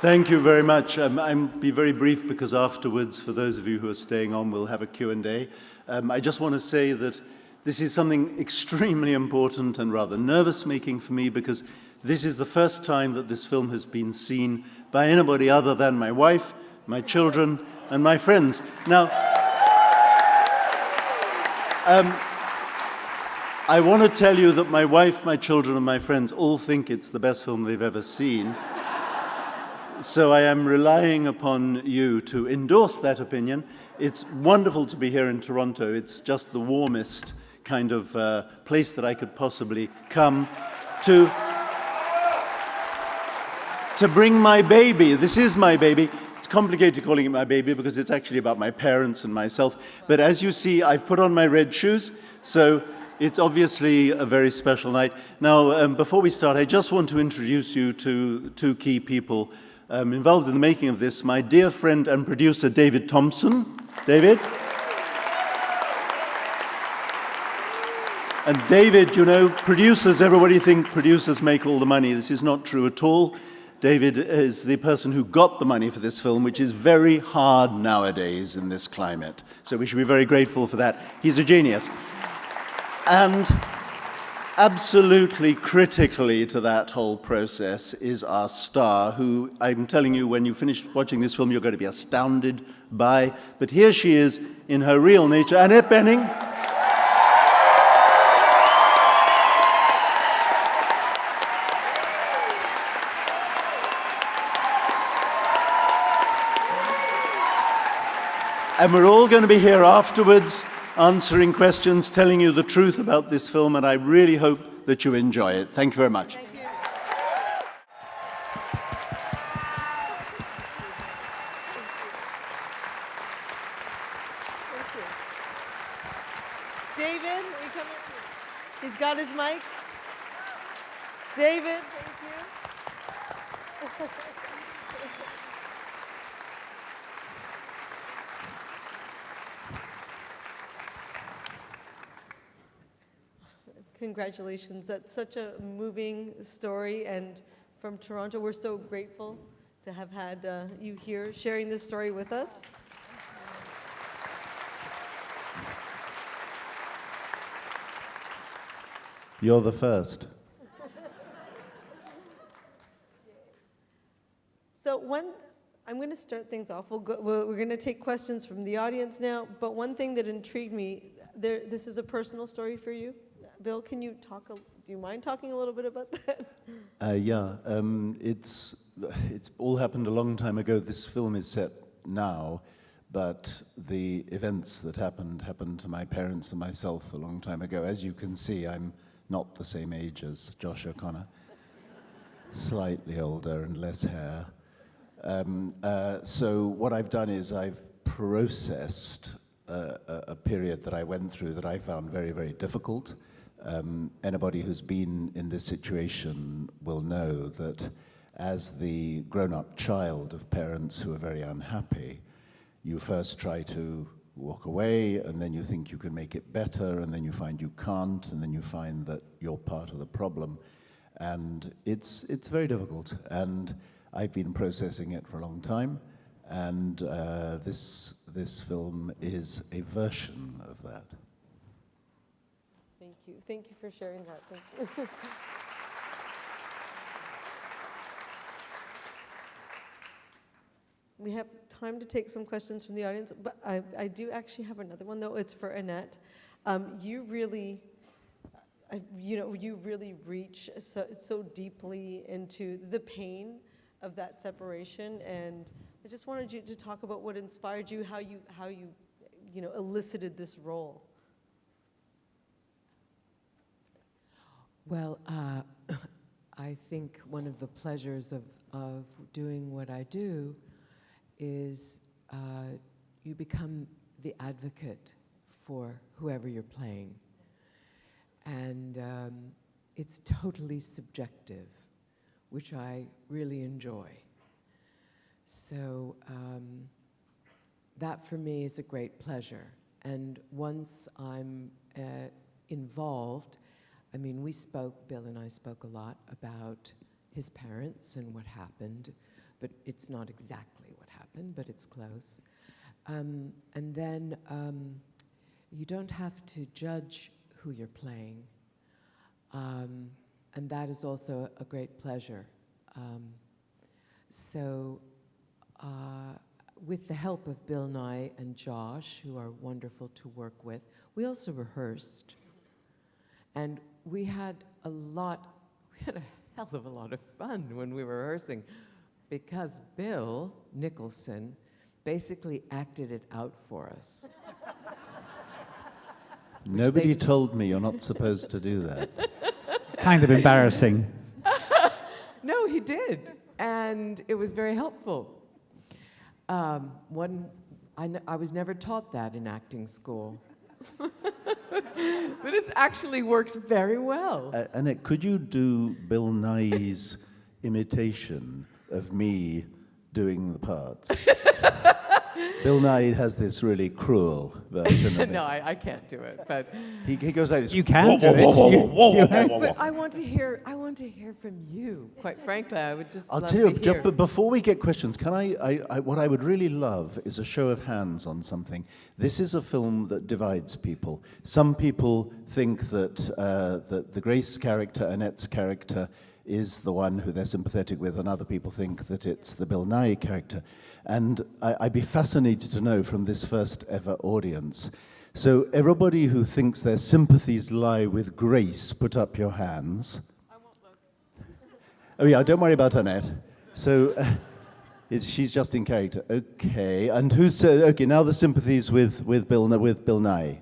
Thank you very much. I'll be very brief because afterwards, for those of you who are staying on, we'll have a Q&A. I just want to say that this is something extremely important and rather nervous-making for me because this is the first time that this film has been seen by anybody other than my wife, my children, and my friends. Now, I want to tell you that my wife, my children, and my friends all think it's the best film they've ever seen. So I am relying upon you to endorse that opinion. It's wonderful to be here in Toronto. It's just the warmest kind of place that I could possibly come to bring my baby. This is my baby. It's complicated calling it my baby because it's actually about my parents and myself. But as you see, I've put on my red shoes, so it's obviously a very special night. Now, before we start, I just want to introduce you to two key people involved in the making of this. My dear friend and producer, David Thompson. David? And David, you know, producers, everybody think producers make all the money. This is not true at all. David is the person who got the money for this film, which is very hard nowadays in this climate. So we should be very grateful for that. He's a genius. And absolutely critically to that whole process is our star, who I'm telling you, when you finish watching this film, you're going to be astounded by. But here she is in her real nature, Annette Bening. And we're all going to be here afterwards answering questions, telling you the truth about this film, and I really hope that you enjoy it. Thank you very much. Thank you. Thank you. David, will you come in? He's got his mic. David, thank you. Congratulations. That's such a moving story, and from Toronto, we're so grateful to have had you here sharing this story with us. You're the first. So I'm going to start things off. We're going to take questions from the audience now, but one thing that intrigued me, this is a personal story for you. Bill, can you talk? Do you mind talking a little bit about that? It's all happened a long time ago. This film is set now, but the events that happened to my parents and myself a long time ago. As you can see, I'm not the same age as Josh O'Connor. Slightly older and less hair. So what I've done is I've processed a period that I went through that I found very, very difficult. Anybody who's been in this situation will know that as the grown-up child of parents who are very unhappy, you first try to walk away, and then you think you can make it better, and then you find you can't, and then you find that you're part of the problem. And it's very difficult, and I've been processing it for a long time, and this film is a version of that. Thank you. Thank you for sharing that. Thank you. We have time to take some questions from the audience, but I do actually have another one, though. It's for Annette. You really reach so deeply into the pain of that separation, and I just wanted you to talk about what inspired you, how you elicited this role. Well, I think one of the pleasures of doing what I do is you become the advocate for whoever you're playing. And it's totally subjective, which I really enjoy. So that for me is a great pleasure. And once I'm involved, I mean, Bill and I spoke a lot about his parents and what happened, but it's not exactly what happened, but it's close. And then you don't have to judge who you're playing. And that is also a great pleasure. With the help of Bill Nighy and Josh, who are wonderful to work with, we also rehearsed. And we had a hell of a lot of fun when we were rehearsing, because Bill Nicholson basically acted it out for us. Nobody told me you're not supposed to do that. Kind of embarrassing. No, he did, and it was very helpful. I was never taught that in acting school. But it actually works very well. Annette, could you do Bill Nighy's imitation of me doing the parts? Bill Nighy has this really cruel version of it. No, I can't do it, but He goes like this. You can do it. but I want to hear from you. Quite frankly, I would just I'll love tell you, to hear. but before we get questions, can what I would really love is a show of hands on something. This is a film that divides people. Some people think that the Grace character, Annette's character, is the one who they're sympathetic with, and other people think that it's the Bill Nighy character. And I'd be fascinated to know from this first ever audience. So everybody who thinks their sympathies lie with Grace, put up your hands. I won't look. Oh yeah, don't worry about Annette. So she's just in character. Okay, and who's okay? Now the sympathies with Bill Nighy.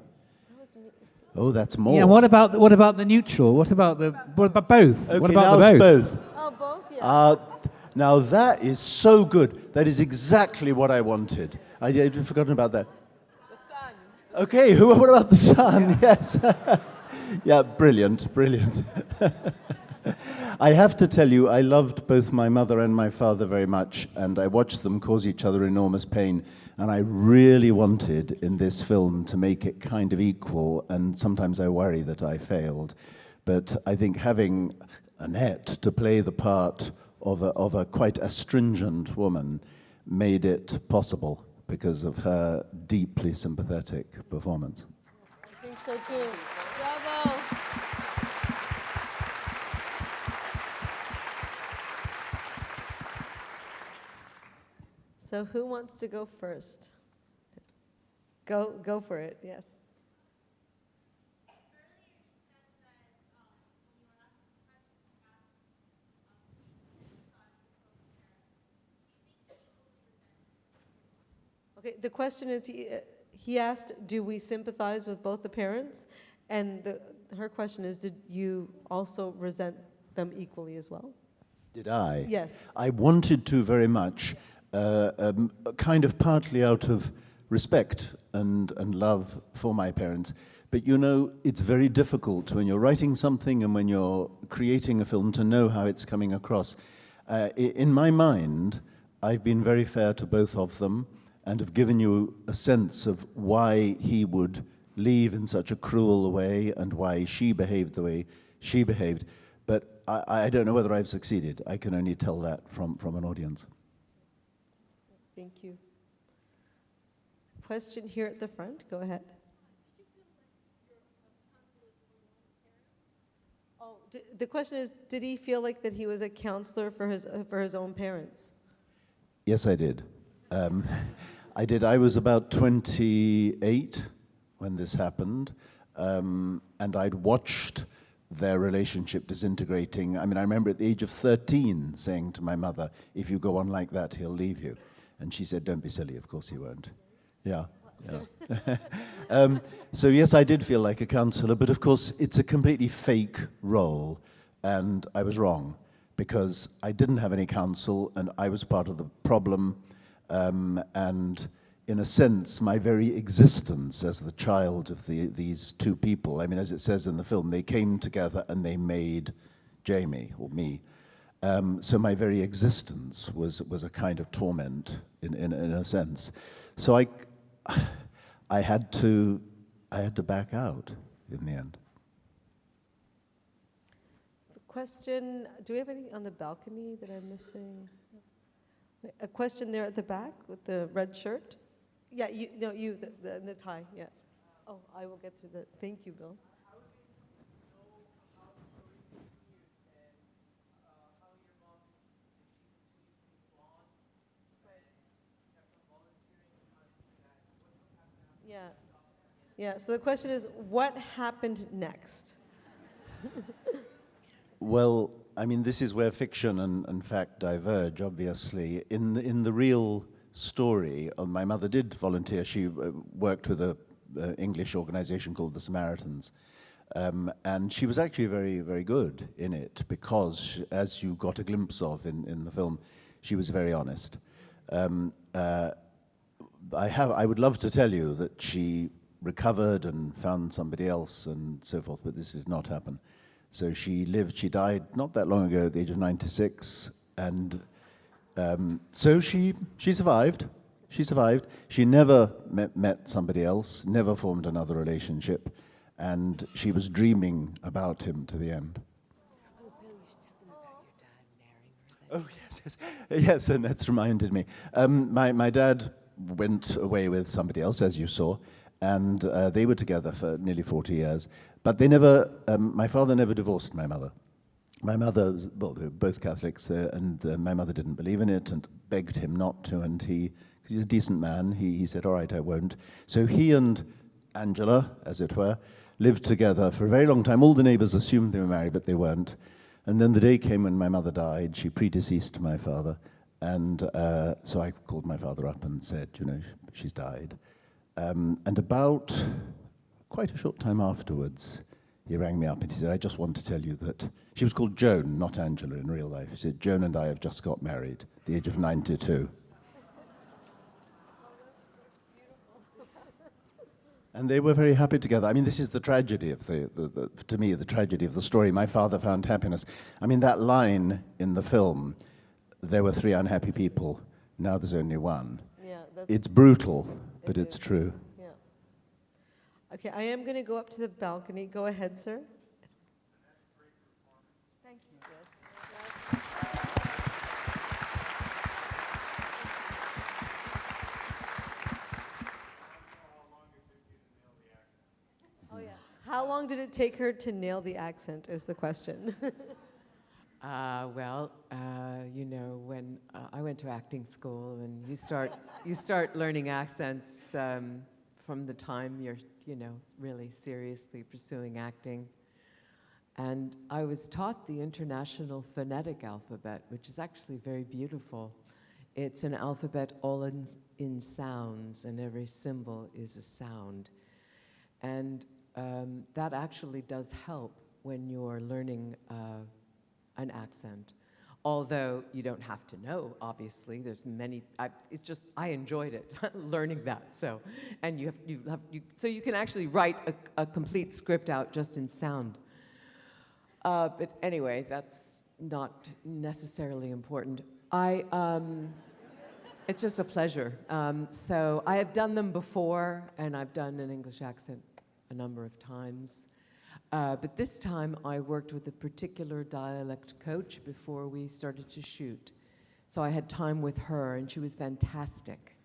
That was me. Oh, that's more. Yeah, what about the neutral? What about both? Okay, What about now the it's both? both. Oh, both, yeah. Now that is so good. That is exactly what I wanted. I'd forgotten about that. The sun. Okay, what about the sun? Yes. Yeah, brilliant. I have to tell you, I loved both my mother and my father very much, and I watched them cause each other enormous pain, and I really wanted in this film to make it kind of equal, and sometimes I worry that I failed. But I think having Annette to play the part of a quite astringent woman made it possible because of her deeply sympathetic performance. I think so too. Bravo. So who wants to go first? Go for it, yes. Okay, the question is, he asked, do we sympathize with both the parents? And her question is, did you also resent them equally as well? Did I? Yes. I wanted to very much, kind of partly out of respect and love for my parents. But you know, it's very difficult when you're writing something and when you're creating a film to know how it's coming across. In my mind, I've been very fair to both of them and have given you a sense of why he would leave in such a cruel way and why she behaved the way she behaved. But I don't know whether I've succeeded. I can only tell that from an audience. Thank you. Question here at the front, go ahead. Oh, the question is, did he feel like that he was a counselor for his own parents? Yes, I did. I did. I was about 28 when this happened, and I'd watched their relationship disintegrating. I mean, I remember at the age of 13 saying to my mother, if you go on like that, he'll leave you. And she said, don't be silly, of course he won't. Yeah. So yes, I did feel like a counselor, but of course it's a completely fake role, and I was wrong, because I didn't have any counsel, and I was part of the problem, and in a sense, my very existence as the child of these two people, I mean, as it says in the film, they came together and they made Jamie, or me. So my very existence was a kind of torment in a sense. So I had to back out in the end. Question, do we have any on the balcony that I'm missing? A question there at the back with the red shirt. Yeah, the tie, yeah. Oh, I will get through that. Thank you, Bill. Yeah. Yeah, so the question is, what happened next? Well, I mean, this is where fiction and fact diverge, obviously. In the real story, my mother did volunteer. She worked with an English organization called the Samaritans. And she was actually very, very good in it because, as you got a glimpse of in the film, she was very honest. I would love to tell you that she recovered and found somebody else and so forth, but this did not happen. So she died not that long ago at the age of 96, and so she survived. She survived. She never met somebody else, never formed another relationship, and she was dreaming about him to the end. Oh, Bill, you should tell them about your dad marrying her. Oh, yes. Yes, and that's reminded me. My dad went away with somebody else, as you saw, and they were together for nearly 40 years. But they never, my father never divorced my mother. My mother, well, they were both Catholics, and my mother didn't believe in it and begged him not to, and he's a decent man, he said, all right, I won't. So he and Angela, as it were, lived together for a very long time. All the neighbors assumed they were married, but they weren't. And then the day came when my mother died. She predeceased my father. And so I called my father up and said, you know, she's died. And about quite a short time afterwards, he rang me up and he said, I just want to tell you that she was called Joan, not Angela in real life. He said, Joan and I have just got married at the age of 92. And they were very happy together. I mean, this is the tragedy of to me, the tragedy of the story. My father found happiness. I mean, that line in the film, there were 3 unhappy people, now there's only one. Yeah, It's brutal, but it's true. Yeah. Okay, I am going to go up to the balcony. Go ahead, sir. Thank you, Jess. Oh, yeah. How long did it take her to nail the accent is the question. You know, when I went to acting school, and you start learning accents from the time you're, you know, really seriously pursuing acting. And I was taught the International Phonetic Alphabet, which is actually very beautiful. It's an alphabet all in sounds, and every symbol is a sound. And that actually does help when you're learning an accent. Although you don't have to know, obviously. There's many. It's just I enjoyed it, learning that. So, and so you can actually write a complete script out just in sound. But anyway, that's not necessarily important. It's just a pleasure. So I have done them before, and I've done an English accent a number of times. But this time I worked with a particular dialect coach before we started to shoot. So I had time with her, and she was fantastic.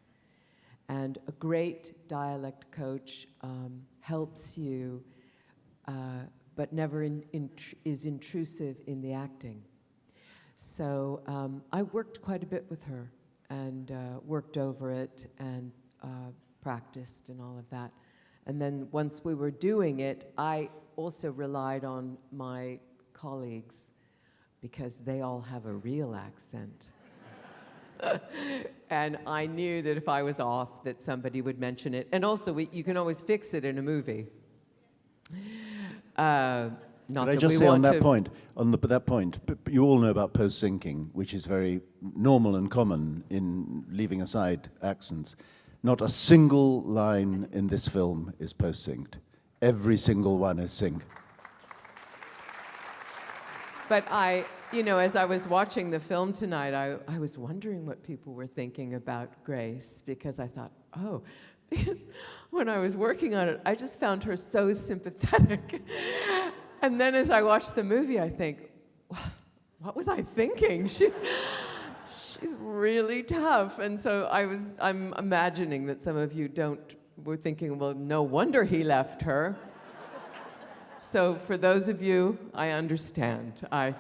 And a great dialect coach helps you, but never is intrusive in the acting. So I worked quite a bit with her and worked over it and practiced and all of that. And then once we were doing it, I also relied on my colleagues because they all have a real accent. And I knew that if I was off, that somebody would mention it. And also, you can always fix it in a movie. Not Can I just say on that point, you all know about post-syncing, which is very normal and common in leaving aside accents. Not a single line in this film is post-synced. Every single one is synced. But as I was watching the film tonight, I was wondering what people were thinking about Grace, because I thought, because when I was working on it, I just found her so sympathetic. And then as I watched the movie, I think, what was I thinking? she's really tough. And so I'm imagining that some of you were thinking, well, no wonder he left her. So for those of you, I understand. I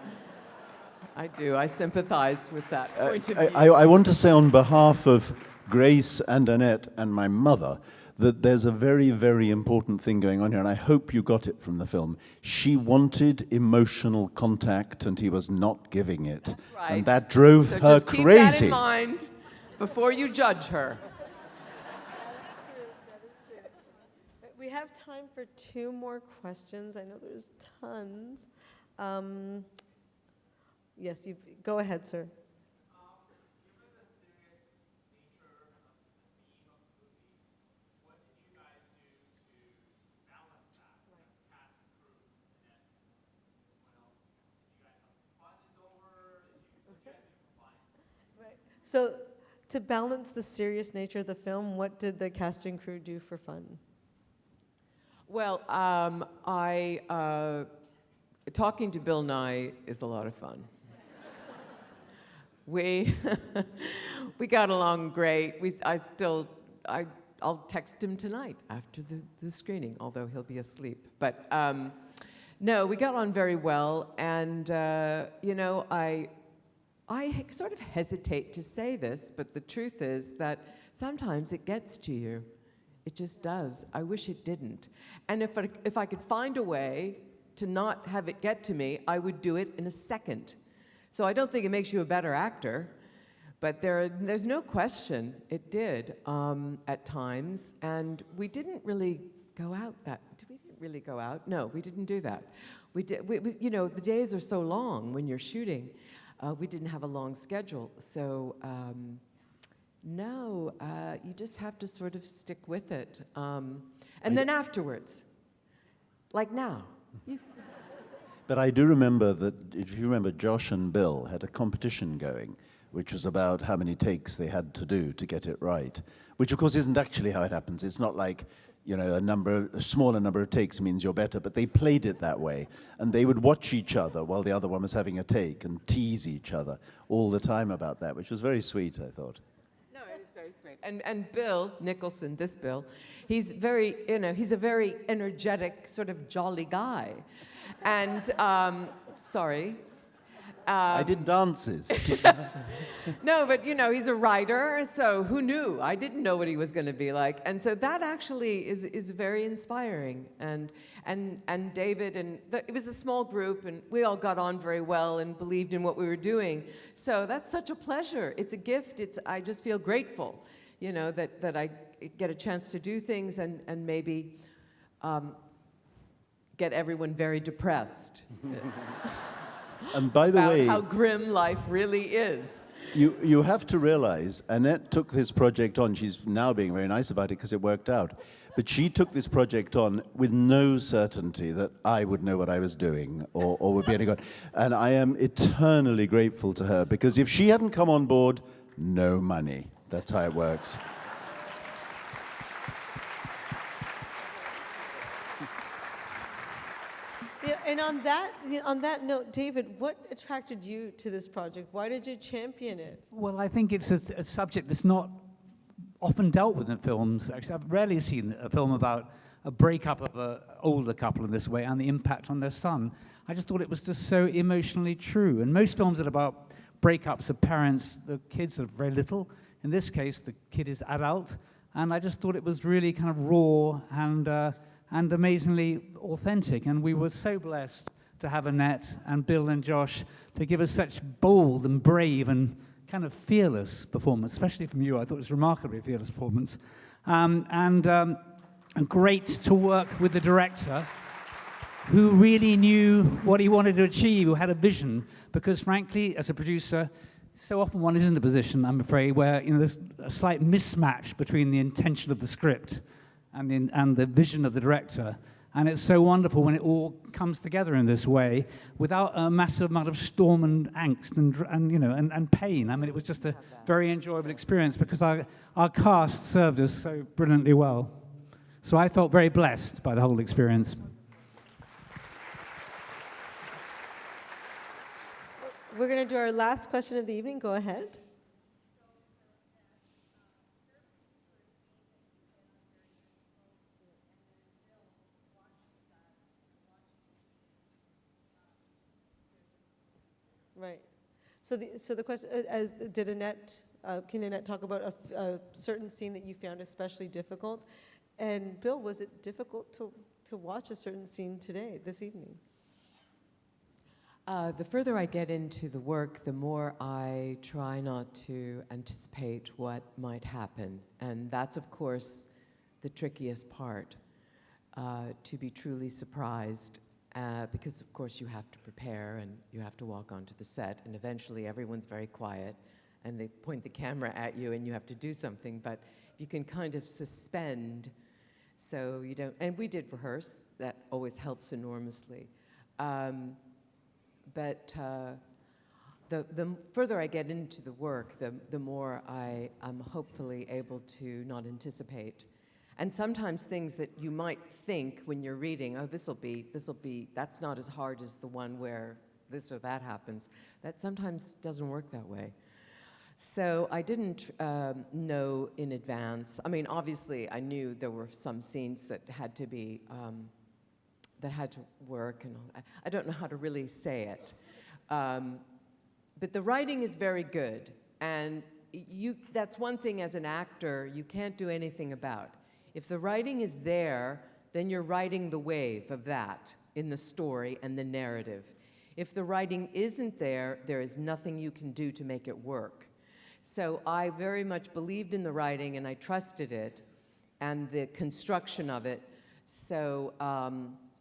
do. I sympathize with that point of view. I want to say on behalf of Grace and Annette and my mother that there's a very, very important thing going on here, and I hope you got it from the film. She wanted emotional contact, and he was not giving it. That's right. And that drove her just crazy. Keep that in mind before you judge her. That is true. We have time for 2 more questions. I know there's tons. Yes, go ahead, sir. So, to balance the serious nature of the film, what did the cast and crew do for fun? Well, talking to Bill Nighy is a lot of fun. We got along great. I'll text him tonight after the screening, although he'll be asleep. But no, we got on very well, and I sort of hesitate to say this, but the truth is that sometimes it gets to you. It just does. I wish it didn't. And if I could find a way to not have it get to me, I would do it in a second. So I don't think it makes you a better actor, but there's no question it did at times. And we didn't really go out we didn't really go out? No, we didn't do that. The days are so long when you're shooting. We didn't have a long schedule, so no, you just have to sort of stick with it. And then afterwards, like now. But I do remember that, if you remember, Josh and Bill had a competition going, which was about how many takes they had to do to get it right, which of course isn't actually how it happens. It's not like, a smaller number of takes means you're better, but they played it that way. And they would watch each other while the other one was having a take and tease each other all the time about that, which was very sweet, I thought. No, it was very sweet. And Bill Nicholson, this Bill, he's he's a very energetic, sort of jolly guy. And, sorry. I did dances. No, but he's a writer, so who knew? I didn't know what he was going to be like, and so that actually is very inspiring. And David it was a small group, and we all got on very well and believed in what we were doing. So that's such a pleasure. It's a gift. I just feel grateful, that I get a chance to do things and maybe get everyone very depressed. And by the about way, how grim life really is. you have to realize, Annette took this project on. She's now being very nice about it because it worked out. But she took this project on with no certainty that I would know what I was doing or would be any good. And I am eternally grateful to her, because if she hadn't come on board, no money. That's how it works. Yeah, and on that note, David, what attracted you to this project? Why did you champion it? Well, I think it's a subject that's not often dealt with in films. Actually, I've rarely seen a film about a breakup of an older couple in this way and the impact on their son. I just thought it was just so emotionally true. And most films are about breakups of parents, the kids are very little. In this case, the kid is adult. And I just thought it was really kind of raw and amazingly authentic. And we were so blessed to have Annette and Bill and Josh to give us such bold and brave and kind of fearless performance, especially from you. I thought it was a remarkably fearless performance. And great to work with the director, who really knew what he wanted to achieve, who had a vision. Because frankly, as a producer, so often one is in a position, I'm afraid, where there's a slight mismatch between the intention of the script and the vision of the director. And it's so wonderful when it all comes together in this way without a massive amount of storm and angst and pain. I mean, it was just a very enjoyable experience because our cast served us so brilliantly well. So I felt very blessed by the whole experience. We're going to do our last question of the evening. Go ahead. So the question, did Annette, can Annette talk about a certain scene that you found especially difficult? And Bill, was it difficult to watch a certain scene today, this evening? The further I get into the work, the more I try not to anticipate what might happen. And that's, of course, the trickiest part, to be truly surprised, because, of course, you have to prepare and you have to walk onto the set, and eventually everyone's very quiet, and they point the camera at you, and you have to do something. But if you can kind of suspend, so you don't, and we did rehearse, that always helps enormously. But the further I get into the work, the more I am hopefully able to not anticipate. And sometimes things that you might think when you're reading, oh, this'll be, that's not as hard as the one where this or that happens. That sometimes doesn't work that way. So I didn't know in advance. I mean, obviously, I knew there were some scenes that had to be, that had to work, and I don't know how to really say it. But the writing is very good, and that's one thing as an actor you can't do anything about. If the writing is there, then you're riding the wave of that in the story and the narrative. If the writing isn't there, there is nothing you can do to make it work. So I very much believed in the writing, and I trusted it and the construction of it. So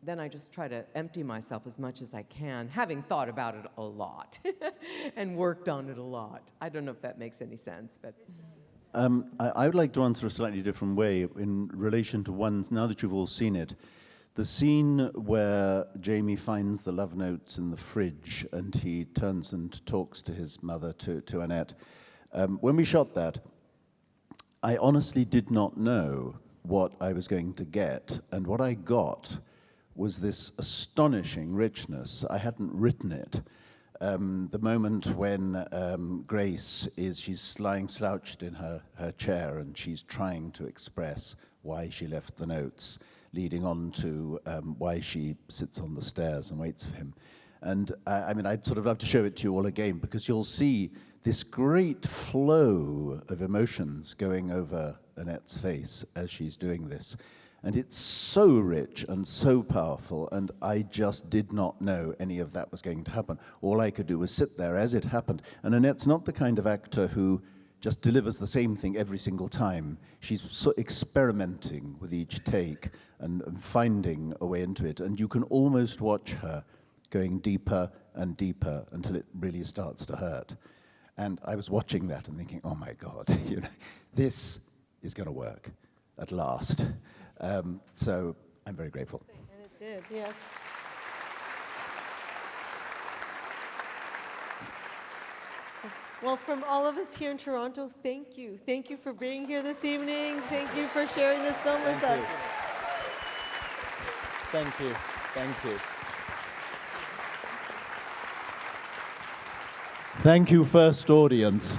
then I just try to empty myself as much as I can, having thought about it a lot and worked on it a lot. I don't know if that makes any sense, but... I would like to answer a slightly different way in relation to one, now that you've all seen it. The scene where Jamie finds the love notes in the fridge and he turns and talks to his mother, to Annette. When we shot that, I honestly did not know what I was going to get, and what I got was this astonishing richness. I hadn't written it. The moment when Grace she's lying slouched in her chair and she's trying to express why she left the notes, leading on to why she sits on the stairs and waits for him. And I mean, I'd sort of love to show it to you all again, because you'll see this great flow of emotions going over Annette's face as she's doing this. And it's so rich and so powerful, and I just did not know any of that was going to happen. All I could do was sit there as it happened. And Annette's not the kind of actor who just delivers the same thing every single time. She's so experimenting with each take and finding a way into it. And you can almost watch her going deeper and deeper until it really starts to hurt. And I was watching that and thinking, oh my God, this is going to work at last. So I'm very grateful. And it did, yes. Well, from all of us here in Toronto, thank you. Thank you for being here this evening. Thank you for sharing this film with us. Thank you. Thank you. Thank you, first audience.